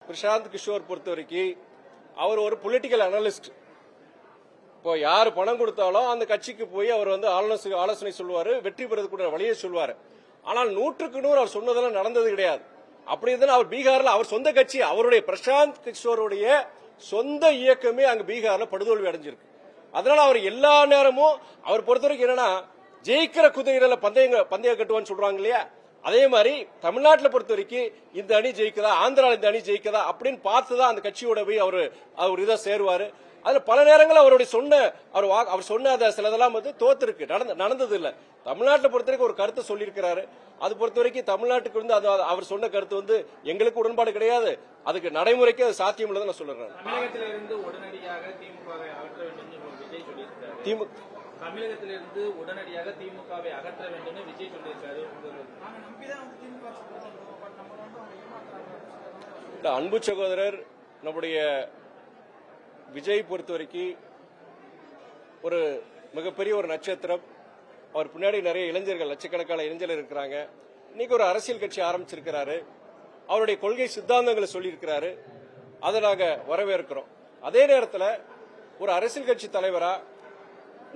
பிரசாந்த் கிஷோர் பொறுத்த வரைக்கும் அவர் ஒரு பொலிட்டிக்கல் அனலிஸ்ட். இப்போ யாரு பணம் கொடுத்தாலும் அந்த கட்சிக்கு போய் அவர் வந்து ஆலோசனை சொல்லுவாரு, வெற்றி பெறதுக்குள்ள வழியை சொல்லுவாரு. ஆனால் 100% அவர் சொன்னதெல்லாம் நடந்தது கிடையாது. அப்படி இருந்தாலும் அவர் பீகார்ல அவர் சொந்த கட்சி, அவருடைய பிரசாந்த் கிஷோருடைய சொந்த இயக்கமே அங்க பீகார்ல படுதோல்வி அடைஞ்சிருக்கு. அதனால அவர் எல்லா நேரமும் அவர் பொறுத்த வரைக்கும் என்னன்னா, ஜெயிக்கிற குதிரையில பந்தயம் கட்டுவான்னு சொல்றாங்க இல்லையா, அதே மாதிரி தமிழ்நாட்டில் பொறுத்த வரைக்கும் இந்த அணி ஜெயிக்கதா, ஆந்திராவில் இந்த அணி ஜெயிக்கதா அப்படின்னு பார்த்துதான் அந்த கட்சியோட போய் அவர் இதை சேருவாரு. அதுல பல நேரங்கள் அவருடைய அவர் சொன்ன சிலதெல்லாம் வந்து தோத்திருக்கு, நடந்தது இல்ல. தமிழ்நாட்டை பொறுத்த வரைக்கும் ஒரு கருத்தை சொல்லியிருக்கிறாரு. அது பொறுத்த வரைக்கும் தமிழ்நாட்டுக்கு வந்து அவர் சொன்ன கருத்து வந்து எங்களுக்கு உடன்பாடு கிடையாது, அதுக்கு நடைமுறைக்கு அது சாத்தியம் இல்லைன்னு நான் சொல்றேன். தமிழகத்திலிருந்து உடனடியாக திமுகவை அகற்ற வேண்டும் விஜய் சொல்லியிருக்காரு. தமிழகத்திலிருந்து உடனடியாக திமுகவை அகற்ற வேண்டும் விஜய் சொல்லியிருக்காரு. அன்பு சகோதரர் நம்முடைய விஜய் பொறுத்த வரைக்கும் ஒரு மிகப்பெரிய ஒரு நட்சத்திரம். அவர் பின்னாடி நிறைய இளைஞர்கள், லட்சக்கணக்கான இளைஞர்கள் இருக்கிறாங்க. இன்னைக்கு ஒரு அரசியல் கட்சி ஆரம்பிச்சிருக்கிறாரு, அவருடைய கொள்கை சித்தாந்தங்களை சொல்லியிருக்கிறாரு, அதை நாங்க வரவேற்கிறோம். அதே நேரத்தில் ஒரு அரசியல் கட்சி தலைவரா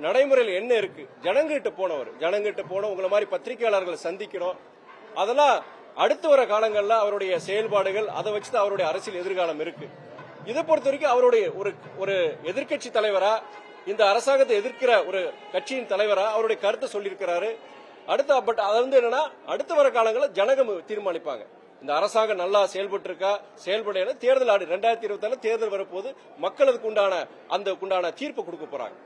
நடைமுறையில் என்ன இருக்கு, ஜனங்கிட்ட போன உங்களை மாதிரி பத்திரிகையாளர்களை சந்திக்கணும். அதெல்லாம் அடுத்து வர காலங்களில் அவருடைய செயல்பாடுகள், அதை வச்சுதான் அவருடைய அரசியல் எதிர்காலம் இருக்கு. இதை பொறுத்த வரைக்கும் அவருடைய ஒரு எதிர்கட்சி தலைவரா, இந்த அரசாங்கத்தை எதிர்க்கிற ஒரு கட்சியின் தலைவரா அவருடைய கருத்தை சொல்லியிருக்கிறாரு. பட் அது வந்து என்னன்னா, அடுத்து வர காலங்களில் ஜனகம் தீர்மானிப்பாங்க இந்த அரசாங்கம் நல்லா செயல்பட்டு இருக்கா, செயல்பட தேர்தல் 2024 தேர்தல் வரப்போது மக்களுக்கு உண்டான தீர்ப்பு கொடுக்க போறாங்க.